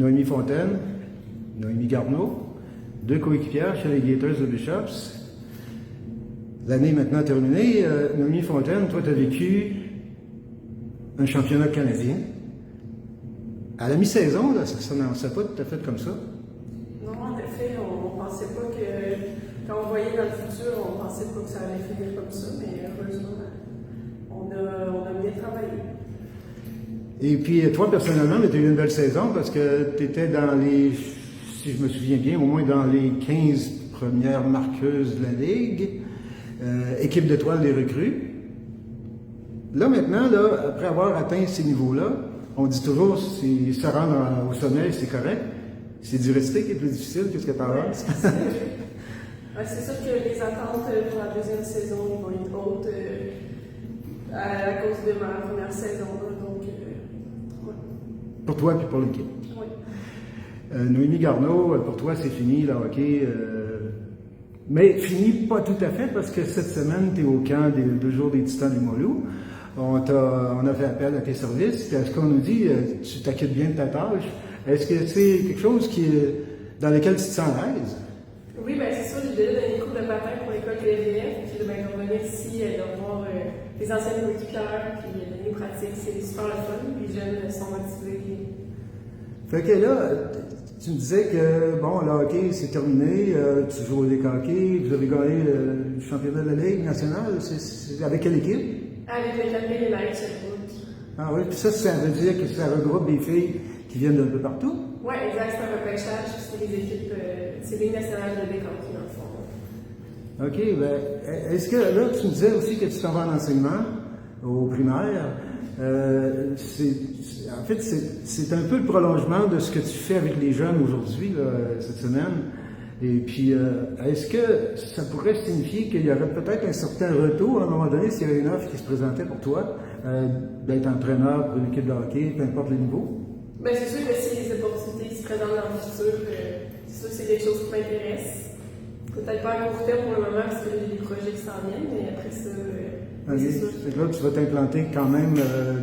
Noémie Fontaine, Noémie Garneau, deux coéquipières chez les Gators de Bishops. L'année maintenant terminée, Noémie Fontaine, toi, tu as vécu un championnat canadien. À la mi-saison, là, ça n'annonçait pas tout à fait comme ça. Non, en effet, on ne pensait pas que, quand on voyait dans le futur, on ne pensait pas que ça allait finir comme ça, mais heureusement, on a bien travaillé. Et puis, toi, personnellement, tu as eu une belle saison parce que tu étais dans les, si je me souviens bien, au moins dans les 15 premières marqueuses de la Ligue, équipe d'étoiles des recrues. Là, maintenant, là, après avoir atteint ces niveaux-là, on dit toujours, si se rendre au sommet, c'est correct. C'est d'y rester qui est plus difficile. Qu'est-ce que tu en penses? C'est sûr que les attentes pour la deuxième saison vont être hautes à cause de ma première saison. Donc, ouais. Pour toi et pour l'équipe. Oui. Noémie Garneau, pour toi, c'est fini, le hockey. Mais fini pas tout à fait parce que cette semaine, tu es au camp des 2 jours des Titans du Molou. On a fait appel à tes services. Puis, ce qu'on nous dit, tu t'acquittes bien de ta tâche. Est-ce que c'est quelque chose dans lequel tu te sens à l'aise? Oui, bien c'est sûr, j'ai déjà donné des cours de patin pour l'école TVF, puis ben, de revenir ici, de voir les anciennes coéquipières, puis les pratiques, c'est super le fun, puis les jeunes sont motivés. Fait que là, tu me disais que, bon, le hockey, c'est terminé, tu joues au Ligue hockey, vous avez gagné le championnat de la Ligue nationale, c'est avec quelle équipe? Avec le Campbell United Sherbrooke. Ah oui, puis ça veut dire que ça regroupe des filles qui viennent d'un peu partout? Oui, exact, c'est un repêchage, puis c'est les équipes, c'est Ligue nationale de Ligue hockey dans le fond. OK, ben, est-ce que là, tu me disais aussi que tu t'en vas en enseignement au primaire? En fait, c'est un peu le prolongement de ce que tu fais avec les jeunes aujourd'hui, cette semaine. Et puis, est-ce que ça pourrait signifier qu'il y aurait peut-être un certain retour à un moment donné s'il y avait une offre qui se présentait pour toi, d'être entraîneur pour une équipe de hockey, peu importe le niveau? Bien, c'est sûr que si les opportunités qui se présentent dans le futur, c'est sûr que c'est quelque chose qui m'intéresse. Peut-être pas à court terme pour le moment parce que j'ai des projets qui s'en viennent, mais après ça, c'est sûr. C'est là que tu vas t'implanter quand même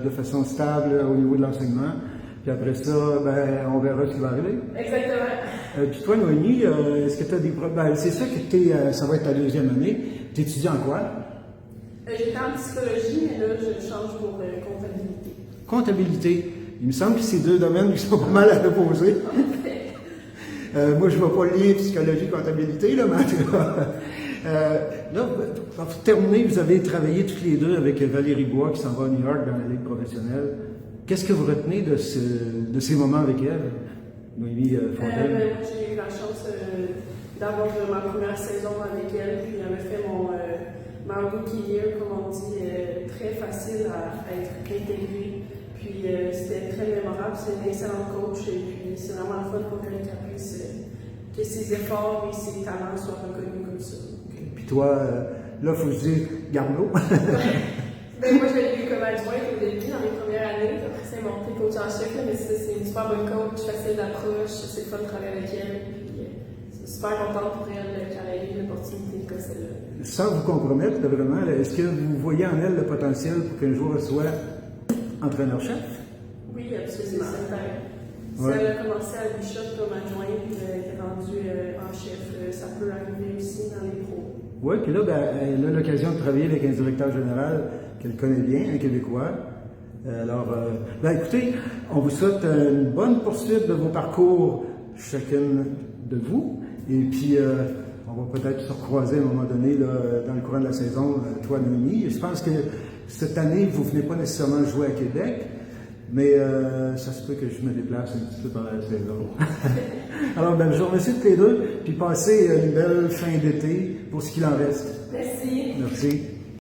de façon stable au niveau de l'enseignement. Puis après ça, ben, on verra ce qui va arriver. Exactement. Puis toi, Noémie, est-ce que tu as des problèmes? C'est ça que ça va être ta deuxième année. Tu étudies en quoi? J'étais en psychologie, mais là, je change pour comptabilité. Comptabilité. Il me semble que c'est 2 domaines qui sont pas mal à opposer. Moi, je ne vais pas lier psychologie comptabilité, là, mais en tout cas, là, pour terminer, vous avez travaillé toutes les deux avec Valérie Bois qui s'en va à New York dans la Ligue professionnelle. Qu'est-ce que vous retenez de ces moments avec elle, Noémie Fontaine? Moi, j'ai eu la chance d'avoir ma première saison avec elle, puis elle m'a fait ma rookie year, comme on dit, très facile à être intégrée. Puis c'était très mémorable, c'est une excellente coach, et puis c'est vraiment le fun pour qu'elle puisse que ses efforts et ses talents soient reconnus comme ça. Okay. Puis toi, là, il faut que je dise Garneau. Ben, moi, je l'ai vu comme adjointe au début, dans mes premières années. Après, c'est monté coach en chef, mais c'est une super bonne coach, facile d'approche, c'est le fun de travailler avec elle. Puis, c'est super contente pour elle qu'elle ait eu l'opportunité comme celle-là. Sans vous compromettre, vraiment, est-ce que vous voyez en elle le potentiel pour qu'un jour elle soit entraîneur-chef? Oui, absolument. Ouais. Si elle a commencé à Bishop comme adjointe, elle était rendue en chef, ça peut arriver aussi dans les pros. Oui, puis là, ben, elle a l'occasion de travailler avec un directeur général qu'elle connaît bien, un Québécois. Alors, ben, écoutez, on vous souhaite une bonne poursuite de vos parcours, chacune de vous. Et puis, on va peut-être se recroiser à un moment donné là, dans le courant de la saison, toi, Noémie. Je pense que cette année, vous ne venez pas nécessairement jouer à Québec, mais ça se peut que je me déplace un petit peu pendant la saison. Alors, ben, je vous remercie toutes les deux, puis passez une belle fin d'été pour ce qu'il en reste. Merci. Merci.